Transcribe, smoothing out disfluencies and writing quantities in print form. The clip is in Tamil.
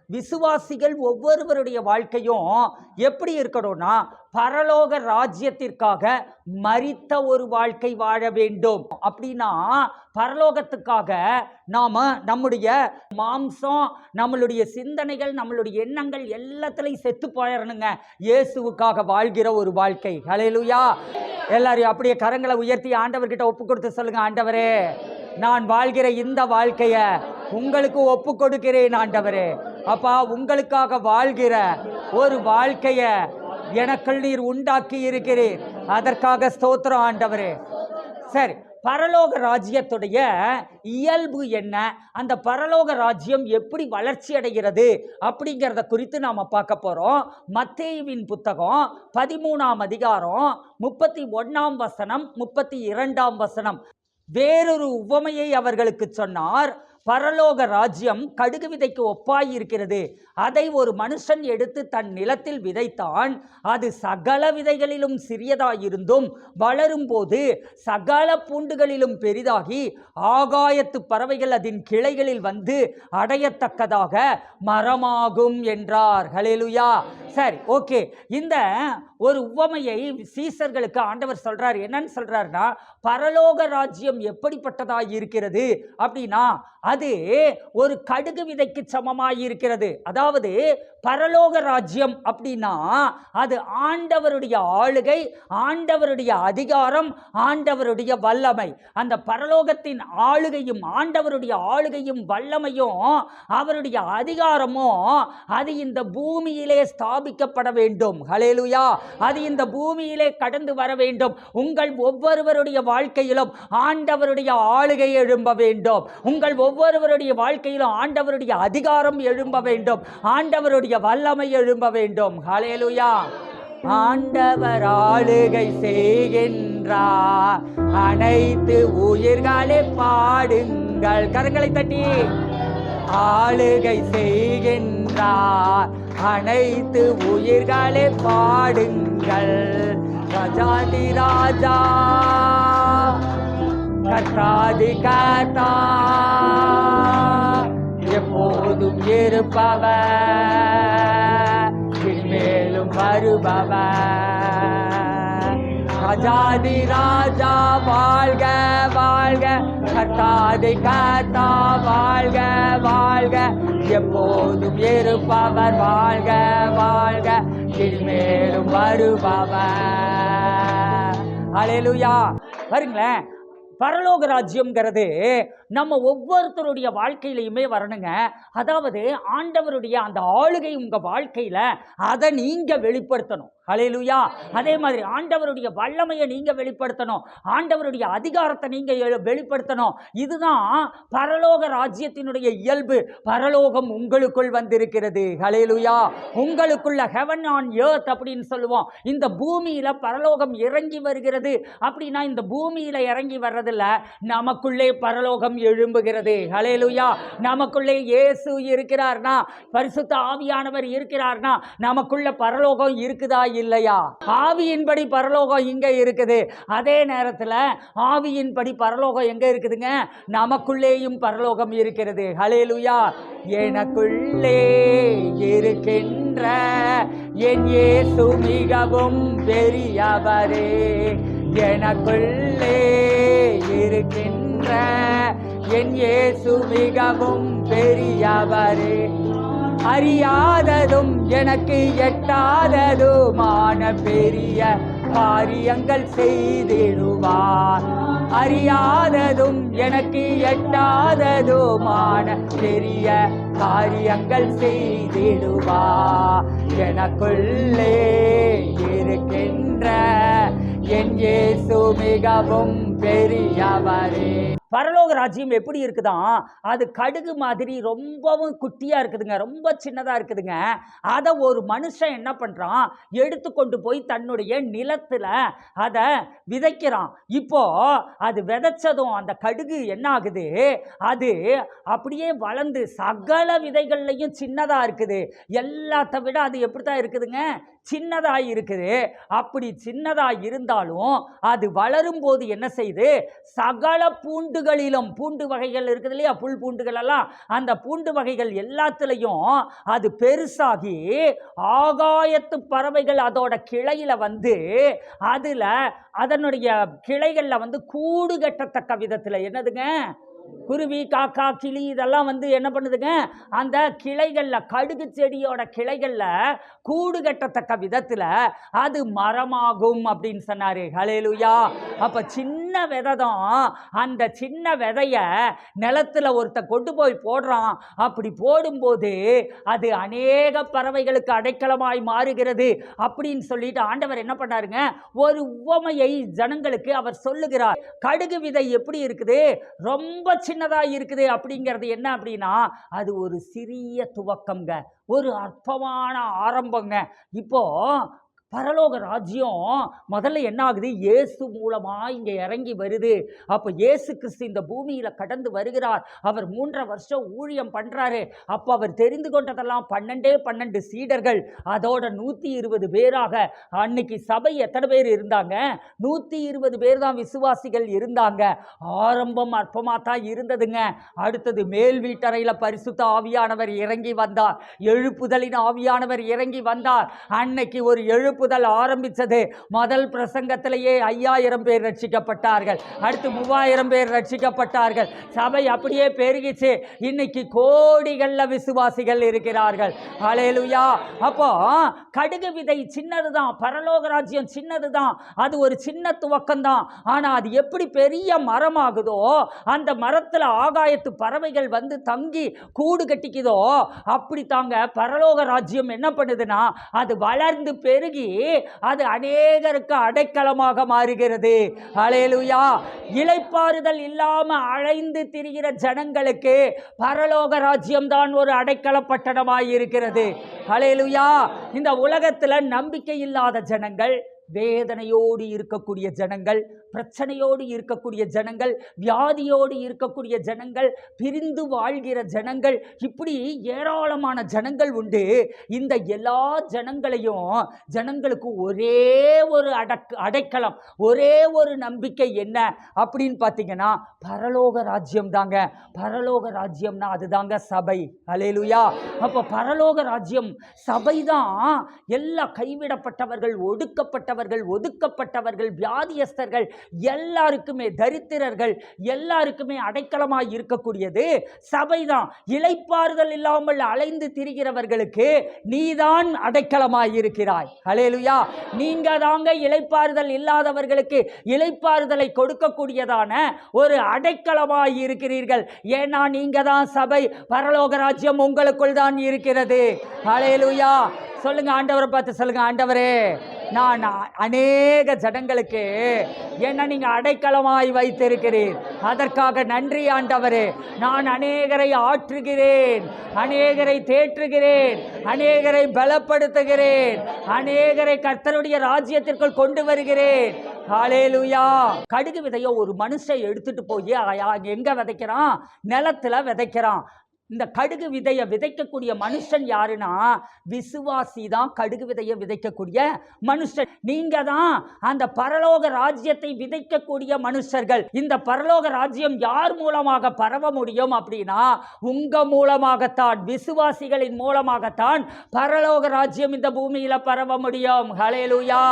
விசுவாசிகள் ஒவ்வொருவருடைய வாழ்க்கையும் எப்படி இருக்கணும்னா பரலோக ராஜ்யத்திற்காக மரித்த ஒரு வாழ்க்கை வாழ வேண்டும். அப்படின்னா பரலோகத்துக்காக நாம நம்முடைய மாம்சம், நம்மளுடைய சிந்தனைகள், நம்மளுடைய எண்ணங்கள் எல்லாத்துலயும் செத்து போயிடணுங்க. இயேசுவுக்காக வாழ்கிற ஒரு வாழ்க்கை. ஹல்லேலூயா. எல்லாரையும் அப்படியே கரங்களை உயர்த்தி ஆண்டவர்கிட்ட ஒப்பு கொடுத்து சொல்லுங்க, ஆண்டவரே நான் வாழ்கிற இந்த வாழ்க்கைய உங்களுக்கு ஒப்பு கொடுக்கிறேன் ஆண்டவரே. அப்பா, உங்களுக்காக வாழ்கிற ஒரு வாழ்க்கைய எனக்குள் நீர் உண்டாக்கி இருக்கிறீர், அதற்காக ஸ்தோத்திரம் ஆண்டவரே. சரி, பரலோக ராஜ்யத்துடைய இயல்பு என்ன, அந்த பரலோக ராஜ்யம் எப்படி வளர்ச்சி அடைகிறது அப்படிங்கிறத குறித்து நாம் பார்க்க போகிறோம். மத்தேயுவின் புத்தகம் 13ஆம் அதிகாரம் 31ஆம் வசனம் 32ஆம் வசனம். வேறொரு உவமையை அவர்களுக்கு சொன்னார். பரலோக ராஜ்யம் கடுகு விதைக்கு ஒப்பாய் இருக்கிறது. அதை ஒரு மனுஷன் எடுத்து தன் நிலத்தில் விதைத்தான். அது சகல விதைகளிலும் சிறியதாயிருந்தும் வளரும் போது சகல பூண்டுகளிலும் பெரிதாகி ஆகாயத்து பறவைகள் அதன் கிளைகளில் வந்து அடையத்தக்கதாக மரமாகும் என்றார். ஹல்லேலூயா. சரி, ஓகே. இந்த ஒரு உவமையை சீசர்களுக்கு ஆண்டவர் சொல்றார். என்னன்னு சொல்றாருன்னா, பரலோக ராஜ்யம் எப்படிப்பட்டதாய் இருக்கிறது அப்படின்னா அது ஒரு கடுகு விதைக்கு சமமாய் இருக்கிறது. அதாவது பரலோக ராஜ்யம் அப்படின்னா அது ஆண்டவருடைய ஆளுகை, ஆண்டவருடைய அதிகாரம், ஆண்டவருடைய வல்லமை. அந்த பரலோகத்தின் ஆளுகையும் ஆண்டவருடைய ஆளுகையும் வல்லமையும் அவருடைய அதிகாரமும் அது இந்த பூமியிலே ஸ்தாபிக்கப்பட வேண்டும். ஹல்லேலூயா. அது இந்த பூமியிலே கடந்து வர வேண்டும். உங்கள் ஒவ்வொருவருடைய வாழ்க்கையிலும் ஆண்டவருடைய ஆளுகை எழும்ப வேண்டும். உங்கள் ஒவ்வொருவருடைய வாழ்க்கையிலும் ஆண்டவருடைய அதிகாரம் எழும்ப வேண்டும். ஆண்டவருடைய வல்லமை எழும்ப வேண்டும். ஹல்லேலூயா. ஆண்டவர் ஆளுகை செய்கின்றார், அனைத்து உயிர்களை பாடுங்கள். கரங்களை தட்டி. ஆளுகை செய்கின்றார், அனைத்து உயிர்களை பாடுங்கள். ராஜாதி ராஜா, கர்த்தாதி கர்த்தா, எப்போதும் இருப்பவர், இனிமேலும் வருபவர். ராஜாதி ராஜா வாழ்க வாழ்க, கர்த்தாதி கர்த்தா வாழ்க வாழ்க, எப்போதும் இருப்பவர் வாழ்க வாழ்க, இனிமேலும் வருபவர். ஹல்லேலூயா. பாருங்களேன், பரலோக ராஜ்யம்ங்கிறது நம்ம ஒவ்வொருத்தருடைய வாழ்க்கையிலையுமே வரணுங்க. அதாவது ஆண்டவருடைய அந்த ஆளுகை உங்கள் வாழ்க்கையில் அதை நீங்கள் வெளிப்படுத்தணும். ஹல்லேலூயா. அதே மாதிரி ஆண்டவருடைய வல்லமையை நீங்கள் வெளிப்படுத்தணும், ஆண்டவருடைய அதிகாரத்தை நீங்கள் வெளிப்படுத்தணும். இதுதான் பரலோக ராஜ்யத்தினுடைய இயல்பு. பரலோகம் உங்களுக்குள் வந்திருக்கிறது. ஹல்லேலூயா. உங்களுக்குள்ள ஹெவன் ஆன் எர்த் அப்படின்னு சொல்லுவோம். இந்த பூமியில் பரலோகம் இறங்கி வருகிறது. அப்படின்னா இந்த பூமியில் இறங்கி வர்றதில்ல, நமக்குள்ளே பரலோகம் எழும்புகிறது. ஹல்லேலூயா. நமக்குள்ளே இயேசு இருக்கிறார்னா, பரிசுத்த ஆவியானவர் இருக்கிறார்னா நமக்குள்ள பரலோகம் இருக்குதா இல்லையா? ஆவியின்படி பரலோகம் இங்க இருக்குது. அதே நேரத்தில் ஆவியின்படி பரலோகம் எங்க இருக்குதுங்க? நமக்குள்ளேயும் பரலோகம் இருக்கிறது. ஹல்லேலூயா. எனக்குள்ளே இருக்கின்ற என் இயேசு மிகவும் பெரியவரே, எனக்குள்ளே இருக்கின்ற என் இயேசு மிகவும் பெரியவரே, அறியாததும் எனக்கு எட்டாததுமான பெரிய காரியங்கள் செய்திடுவார். அறியாததும் எனக்கு எட்டாததுமான பெரிய காரியங்கள் செய்திடுவார். எனக்குள்ளே இருக்கின்ற என் இயேசு மிகவும் பெரியவரே. பரலோக ராஜ்யம் எப்படி இருக்குதான்? அது கடுகு மாதிரி ரொம்பவும் குட்டியாக இருக்குதுங்க, ரொம்ப சின்னதாக இருக்குதுங்க. அதை ஒரு மனுஷன் என்ன பண்ணுறான், எடுத்துக்கொண்டு போய் தன்னுடைய நிலத்தில் அதை விதைக்கிறான். இப்போ அது விதைச்சதும் அந்த கடுகு என்ன ஆகுது, அது அப்படியே வளர்ந்து சகல விதைகள்லையும் சின்னதாக இருக்குது. எல்லாத்த விட அது எப்படி தான் இருக்குதுங்க, சின்னதாக இருக்குது. அப்படி சின்னதாக இருந்தாலும் அது வளரும் போது என்ன செய்யுது, சகல பூண்டு பூண்டுகளிலும், பூண்டு வகைகள் இருக்குது இல்லையா, புல் பூண்டுகள் எல்லாம், அந்த பூண்டு வகைகள் எல்லாத்துலேயும் அது பெருசாகி ஆகாயத்து பறவைகள் அதோட கிளையில வந்து அதுல அதனுடைய கிளைகள்ல வந்து கூடு கட்டத்தக்க விதத்துல என்னதுங்க, குருவி, காக்கா, கிளி இதெல்லாம் வந்து என்ன பண்ணுதுங்க, அந்த கிளைகளில், கடுகு செடியோட கிளைகளில் கூடு கட்டத்தக்க விதத்தில் அது மரமாகும் அப்படின்னு சொன்னார். ஹல்லேலூயா. அப்போ சின்ன விதை தான், அந்த சின்ன விதையை நிலத்தில் ஒருத்தன் போய் போடுறான். அப்படி போடும்போது அது அநேக பறவைகளுக்கு அடைக்கலமாய் மாறுகிறது அப்படின்னு சொல்லிட்டு ஆண்டவர் என்ன பண்ணாருங்க, ஒரு உவமையை ஜனங்களுக்கு அவர் சொல்லுகிறார். கடுகு விதை எப்படி இருக்குது, ரொம்ப சின்னதா இருக்குது அப்படிங்கிறது என்ன அப்படின்னா, அது ஒரு சிறிய துவக்கம்ங்க, ஒரு அற்பமான ஆரம்பங்க. இப்போ பரலோக ராஜ்யம் முதல்ல என்ன ஆகுது, இயேசு மூலமா இங்க இறங்கி வருது. அப்ப இயேசு கிறிஸ்து இந்த பூமியில கடந்து வருகிறார். அவர் 3.5 வருஷம் ஊழியம் பண்றாரு. அப்ப அவர் தெரிந்து கொண்டதெல்லாம் 12 சீடர்கள், அதோட 120 பேராக. அன்னைக்கு சபை எத்தனை பேர் இருந்தாங்க, 120 பேர் தான் விசுவாசிகள் இருந்தாங்க. ஆரம்பம் அற்பமா தான் இருந்ததுங்க. அடுத்தது மேல் வீட்டறையில பரிசுத்த ஆவியானவர் இறங்கி வந்தார், எழுப்புதலின் ஆவியானவர் இறங்கி வந்தார். அன்னைக்கு ஒரு எழுப்புதல் ஆரம்பிச்சது. முதல் பிரசங்கத்திலேயே 5000 பேர் ரட்சிக்கப்பட்டார்கள். அடுத்து 3000 பேர் ரட்சிக்கப்பட்டார்கள். சபை அப்படியே பெருகிச்சு. இன்னைக்கு கோடிகள்ல விசுவாசிகள் இருக்கிறார்கள். ஹல்லேலூயா. அப்போ கடுகு விதை சின்னதுதான், பரலோக ராஜ்யம் சின்னதுதான், அது ஒரு சின்ன துவக்கம் தான். ஆனா அது எப்படி பெரிய மரமாகுதோ, அந்த மரத்துல ஆகாயத்து பறவைகள் வந்து தங்கி கூடு கட்டிக்குதோ, அப்படி தாங்க பரலோக ராஜ்யம் என்ன பண்ணுதுன்னா, அது வளர்ந்து பெருகி அது அநேகருக்கு அடைக்கலமாக மாறுகிறது. ஹல்லேலூயா. இளைப்பாறுதல் இல்லாம அலைந்து திரிகிற ஜனங்களுக்கு பரலோக ராஜ்யம் தான் ஒரு அடைக்கல பட்டணமாய் இருக்கிறது. ஹல்லேலூயா. இந்த உலகத்துல நம்பிக்கை இல்லாத ஜனங்கள், வேதனையோடு இருக்கக்கூடிய ஜனங்கள், பிரச்சனையோடு இருக்கக்கூடிய ஜனங்கள், வியாதியோடு இருக்கக்கூடிய ஜனங்கள், பிரிந்து வாழ்கிற ஜனங்கள், இப்படி ஏராளமான ஜனங்கள் உண்டு. இந்த எல்லா ஜனங்களுக்கு ஒரே ஒரு அடைக்கலம், ஒரே ஒரு நம்பிக்கை என்ன அப்படின்னு பார்த்தீங்கன்னா, பரலோக ராஜ்யம் தாங்க. பரலோக ராஜ்யம்னா அதுதாங்க சபை. ஹல்லேலூயா. அப்போ பரலோக ராஜ்யம் சபை தான். எல்லா கைவிடப்பட்டவர்கள், ஒதுக்கப்பட்டவர்கள், வியாதியஸ்தர்கள் எல்லாருக்குமே, தரித்திரர்கள் எல்லாருக்குமே அடைக்கலமாய் இருக்கக்கூடியது சபைதான். இளைப்பாறுதல் இல்லாமல் அலைந்து திரிகிறவர்களுக்கு நீதான் அடைக்கலமாய் இருக்கிறாய். ஹல்லேலூயா. நீங்க தாங்க இளைப்பாறுதல் இல்லாதவர்களுக்கு இளைப்பாறுதலை கொடுக்கக்கூடியதான ஒரு அடைக்கலமாய் இருக்கிறீர்கள். ஏன்னா நீங்க தான் சபை. பரலோக ராஜ்யம் உங்களுக்குள் தான் இருக்கிறது. ஹல்லேலூயா. சொல்லுங்க, ஆண்டவரை பார்த்து சொல்லுங்க, ஆண்டவரே, நான் அநேக ஜனங்களுக்கு என்ன நீங்க அடைக்கலமாய் வைத்திருக்கிறீர், அதற்காக நன்றி ஆண்டவரே. நான் அநேகரை ஆற்றுகிறேன், அநேகரை தேற்றுகிறேன், அநேகரை பலப்படுத்துகிறேன், அநேகரை கர்த்தருடைய ராஜ்யத்திற்குள் கொண்டு வருகிறேன். ஹல்லேலூயா. கடுகு விதையை ஒரு மனுஷன் எடுத்துட்டு போய் எங்க விதைக்கிறான், நிலத்துல விதைக்கிறான். இந்த கடுகு விதையை விதைக்கக்கூடிய மனுஷன் யாருன்னா, விசுவாசி தான் கடுகு விதையை விதைக்கக்கூடிய மனுஷன். நீங்க தான் அந்த பரலோக ராஜ்யத்தை விதைக்கக்கூடிய மனுஷர்கள். இந்த பரலோக ராஜ்யம் யார் மூலமாக பரவ முடியும் அப்படின்னா, உங்க மூலமாகத்தான், விசுவாசிகளின் மூலமாகத்தான் பரலோக ராஜ்யம் இந்த பூமியில பரவ முடியும். ஹல்லேலூயா.